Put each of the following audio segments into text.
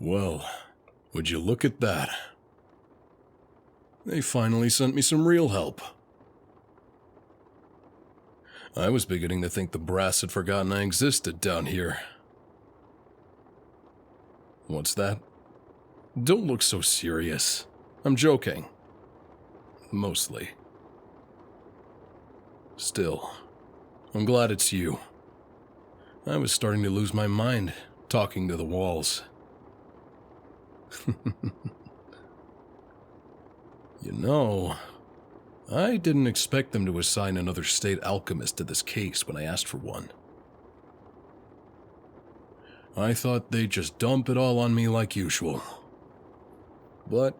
Well, would you look at that? They finally sent me some real help. I was beginning to think the brass had forgotten I existed down here. What's that? Don't look so serious. I'm joking. Mostly. Still, I'm glad it's you. I was starting to lose my mind, talking to the walls. You know, I didn't expect them to assign another state alchemist to this case when I asked for one. I thought they'd just dump it all on me like usual. But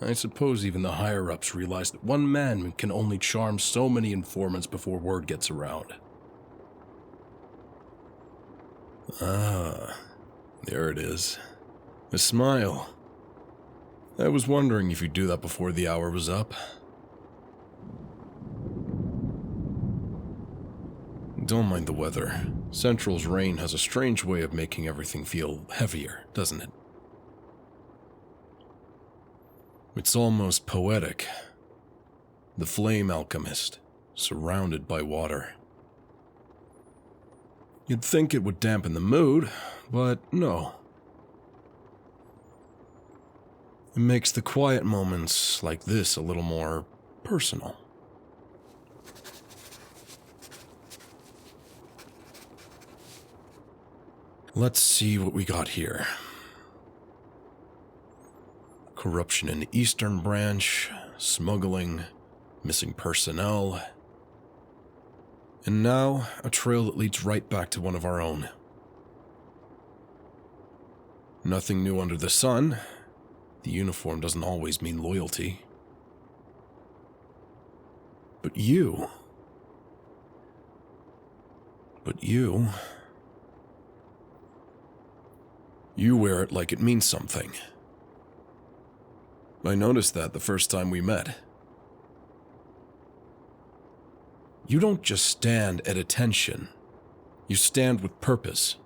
I suppose even the higher-ups realize that one man can only charm so many informants before word gets around. Ah, there it is. A smile. I was wondering if you'd do that before the hour was up. Don't mind the weather. Central's rain has a strange way of making everything feel heavier, doesn't it? It's almost poetic. The flame alchemist, surrounded by water. You'd think it would dampen the mood, but no. It makes the quiet moments like this a little more personal. Let's see what we got here. Corruption in the Eastern Branch, smuggling, missing personnel, and now a trail that leads right back to one of our own. Nothing new under the sun. The uniform doesn't always mean loyalty. But you... You wear it like it means something. I noticed that the first time we met. You don't just stand at attention. You stand with purpose.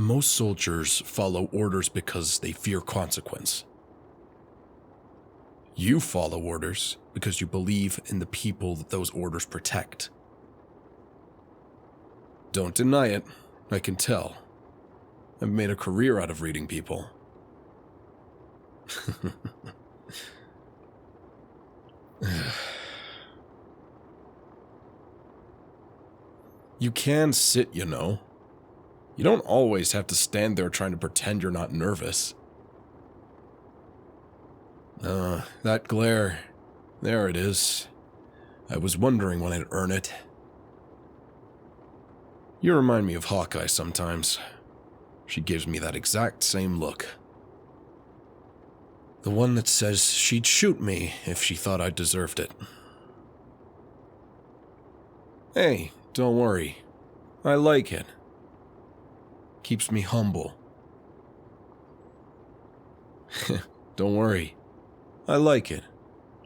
Most soldiers follow orders because they fear consequence. You follow orders because you believe in the people that those orders protect. Don't deny it, I can tell. I've made a career out of reading people. You can sit, you know. You don't always have to stand there trying to pretend you're not nervous. That glare. There it is. I was wondering when I'd earn it. You remind me of Hawkeye sometimes. She gives me that exact same look. The one that says she'd shoot me if she thought I deserved it. Hey, don't worry. I like it. Keeps me humble. Don't worry. I like it.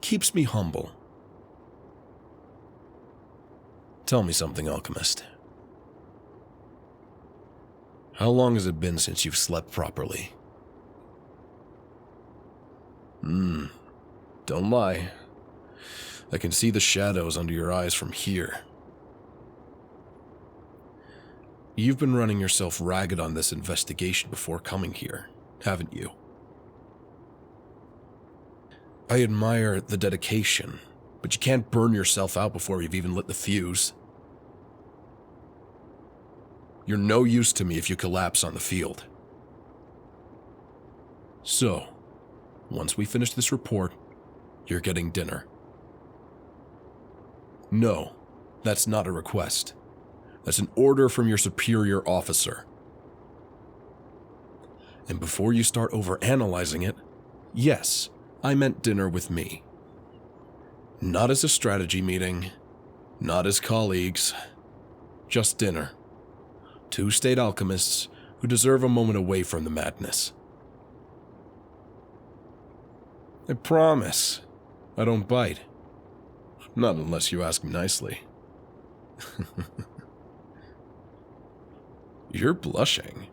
Keeps me humble. Tell me something, Alchemist. How long has it been since you've slept properly? Don't lie. I can see the shadows under your eyes from here. You've been running yourself ragged on this investigation before coming here, haven't you? I admire the dedication, but you can't burn yourself out before you've even lit the fuse. You're no use to me if you collapse on the field. So, once we finish this report, you're getting dinner. No, that's not a request. That's an order from your superior officer. And before you start overanalyzing it, yes, I meant dinner with me. Not as a strategy meeting, not as colleagues, just dinner. 2 state alchemists who deserve a moment away from the madness. I promise, I don't bite. Not unless you ask me nicely. You're blushing.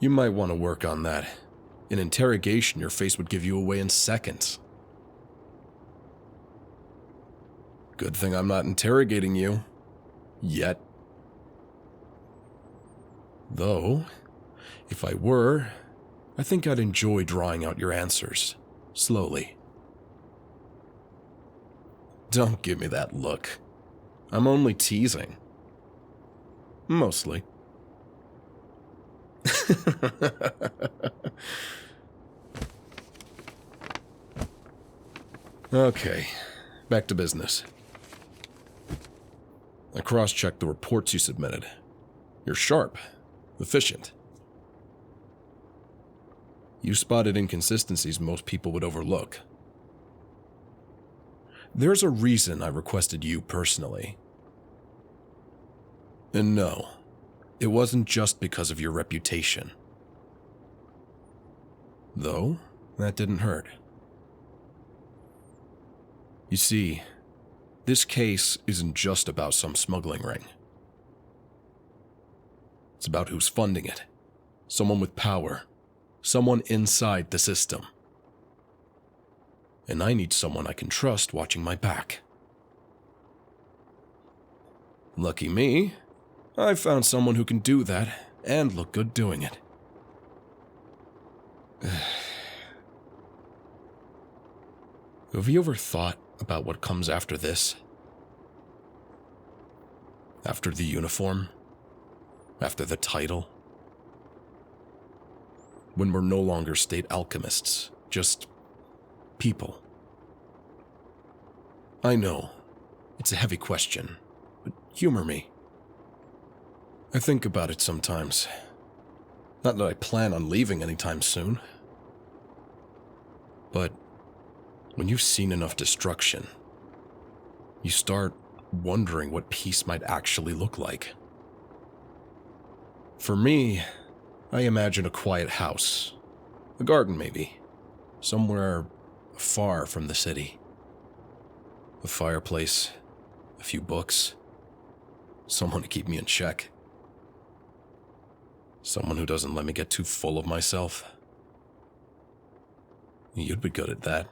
You might want to work on that. In interrogation, your face would give you away in seconds. Good thing I'm not interrogating you. Yet. Though, if I were, I think I'd enjoy drawing out your answers, slowly. Don't give me that look. I'm only teasing. Mostly. Okay, back to business. I cross-checked the reports you submitted. You're sharp, efficient. You spotted inconsistencies most people would overlook. There's a reason I requested you personally. And no, it wasn't just because of your reputation. Though, that didn't hurt. You see, this case isn't just about some smuggling ring. It's about who's funding it. Someone with power. Someone inside the system. And I need someone I can trust watching my back. Lucky me, I found someone who can do that and look good doing it. Have you ever thought about what comes after this? After the uniform? After the title? When we're no longer state alchemists, just people. I know, it's a heavy question, but humor me. I think about it sometimes. Not that I plan on leaving anytime soon. But when you've seen enough destruction, you start wondering what peace might actually look like. For me, I imagine a quiet house, a garden maybe, somewhere far from the city. A fireplace, a few books, someone to keep me in check. Someone who doesn't let me get too full of myself. You'd be good at that.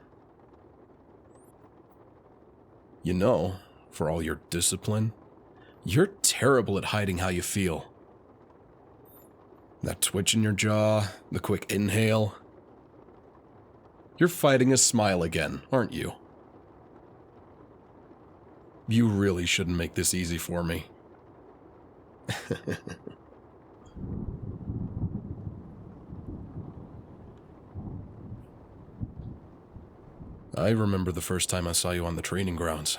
You know, for all your discipline, you're terrible at hiding how you feel. That twitch in your jaw, the quick inhale. You're fighting a smile again, aren't you? You really shouldn't make this easy for me. I remember the first time I saw you on the training grounds.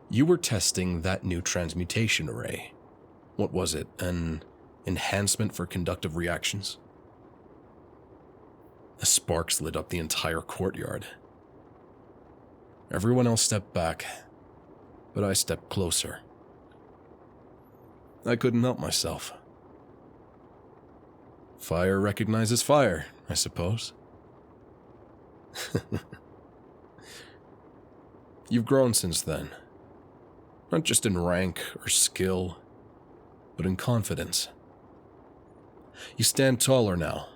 You were testing that new transmutation array. What was it, an enhancement for conductive reactions? The sparks lit up the entire courtyard. Everyone else stepped back, but I stepped closer. I couldn't help myself. Fire recognizes fire, I suppose. You've grown since then. Not just in rank or skill, but in confidence. You stand taller now.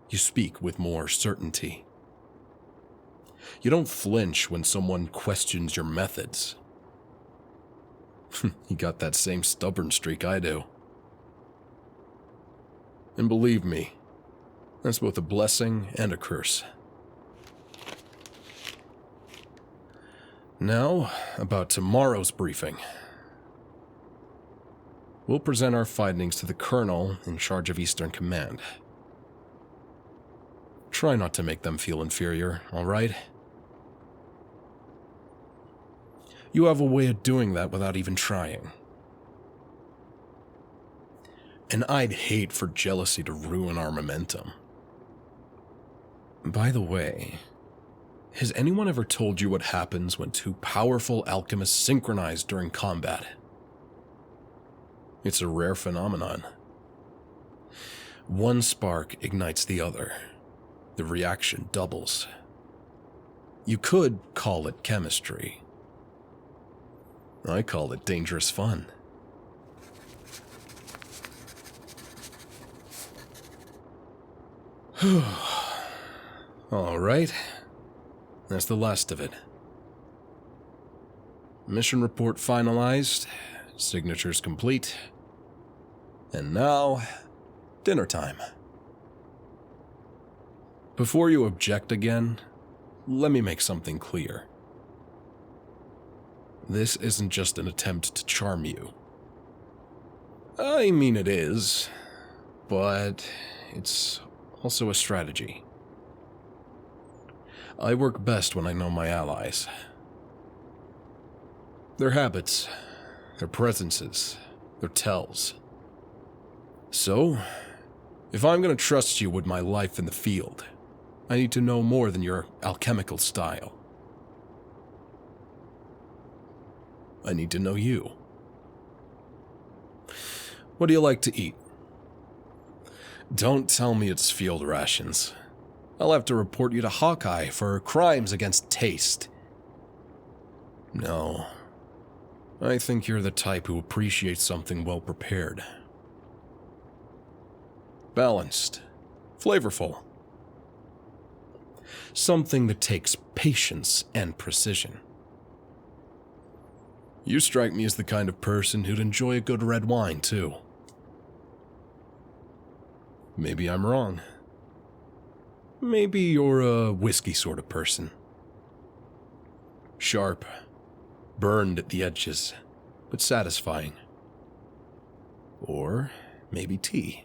You speak with more certainty. You don't flinch when someone questions your methods. You got that same stubborn streak I do. And believe me, that's both a blessing and a curse. Now, about tomorrow's briefing. We'll present our findings to the Colonel in charge of Eastern Command. Try not to make them feel inferior, all right? You have a way of doing that without even trying. And I'd hate for jealousy to ruin our momentum. By the way, has anyone ever told you what happens when two powerful alchemists synchronize during combat? It's a rare phenomenon. One spark ignites the other. The reaction doubles. You could call it chemistry. I call it dangerous fun. Alright. That's the last of it. Mission report finalized, signatures complete, and now, dinner time. Before you object again, let me make something clear. This isn't just an attempt to charm you. I mean, it is, but it's also a strategy. I work best when I know my allies. Their habits, their presences, their tells. So, if I'm going to trust you with my life in the field, I need to know more than your alchemical style. I need to know you. What do you like to eat? Don't tell me it's field rations. I'll have to report you to Hawkeye for crimes against taste. No. I think you're the type who appreciates something well prepared. Balanced. Flavorful. Something that takes patience and precision. You strike me as the kind of person who'd enjoy a good red wine, too. Maybe I'm wrong. Maybe you're a whiskey sort of person. Sharp, burned at the edges, but satisfying. Or maybe tea.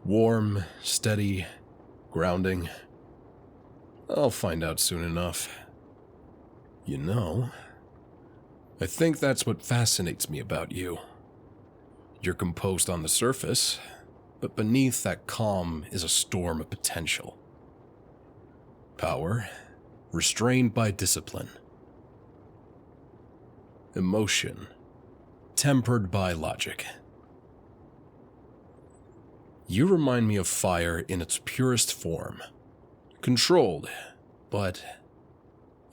Warm, steady, grounding. I'll find out soon enough. You know, I think that's what fascinates me about you. You're composed on the surface, but beneath that calm is a storm of potential. Power, restrained by discipline. Emotion, tempered by logic. You remind me of fire in its purest form. Controlled, but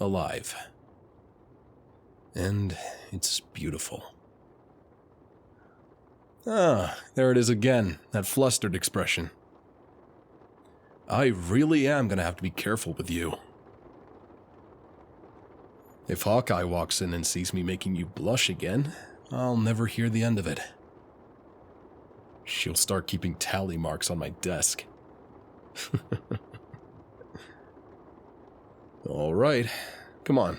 alive. And it's beautiful. Ah, there it is again, that flustered expression. I really am gonna have to be careful with you. If Hawkeye walks in and sees me making you blush again, I'll never hear the end of it. She'll start keeping tally marks on my desk. All right, come on,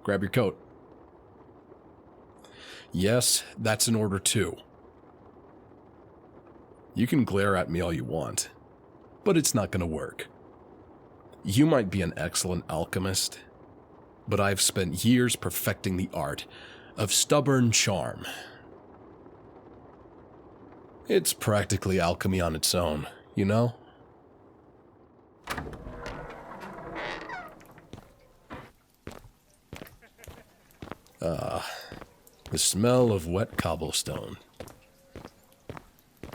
grab your coat. Yes, that's an order too. You can glare at me all you want, but it's not gonna work. You might be an excellent alchemist, but I've spent years perfecting the art of stubborn charm. It's practically alchemy on its own, you know? The smell of wet cobblestone.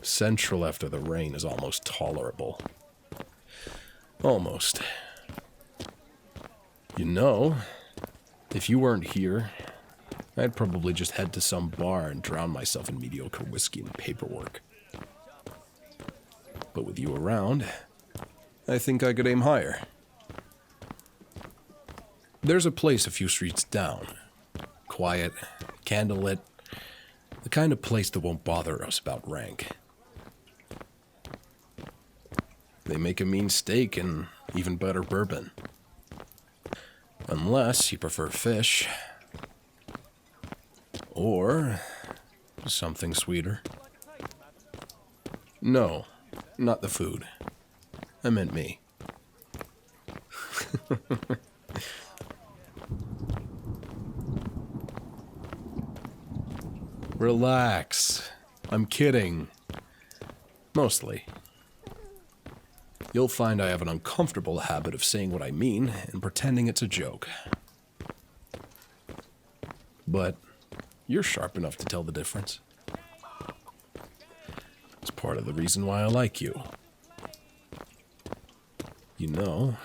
Central after the rain is almost tolerable. Almost. You know, if you weren't here, I'd probably just head to some bar and drown myself in mediocre whiskey and paperwork. But with you around, I think I could aim higher. There's a place a few streets down. Quiet, candlelit, the kind of place that won't bother us about rank. They make a mean steak and even better bourbon. Unless you prefer fish. Or something sweeter. No, not the food. I meant me. Relax. I'm kidding. Mostly. You'll find I have an uncomfortable habit of saying what I mean and pretending it's a joke. But you're sharp enough to tell the difference. It's part of the reason why I like you. You know,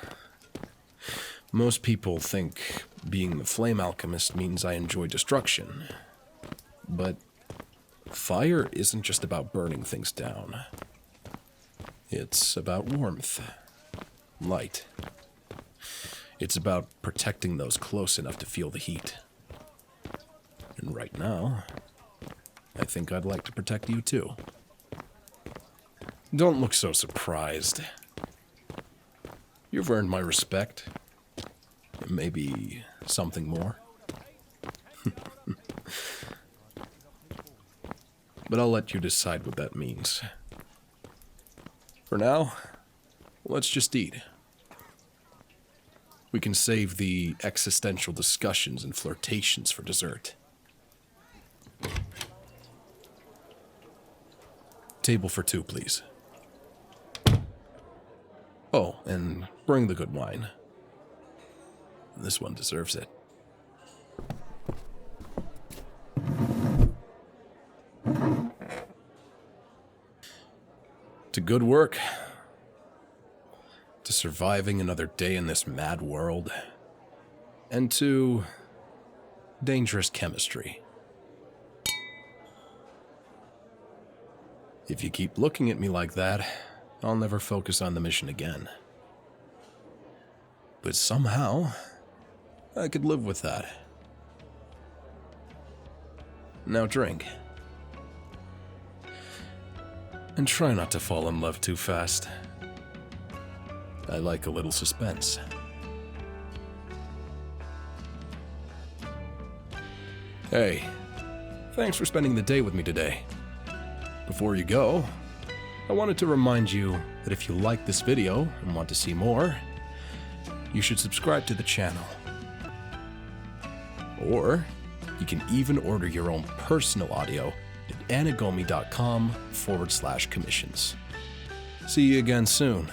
most people think being the flame alchemist means I enjoy destruction. But fire isn't just about burning things down. It's about warmth, light. It's about protecting those close enough to feel the heat. And right now, I think I'd like to protect you too. Don't look so surprised. You've earned my respect. Maybe something more. But I'll let you decide what that means. For now, let's just eat. We can save the existential discussions and flirtations for dessert. Table for two, please. Oh, and bring the good wine. This one deserves it. To good work. To surviving another day in this mad world. And to dangerous chemistry. If you keep looking at me like that, I'll never focus on the mission again. But somehow, I could live with that. Now drink. And try not to fall in love too fast. I like a little suspense. Hey, thanks for spending the day with me today. Before you go, I wanted to remind you that if you like this video and want to see more, you should subscribe to the channel. Or you can even order your own personal audio at anigomi.com/commissions. See you again soon.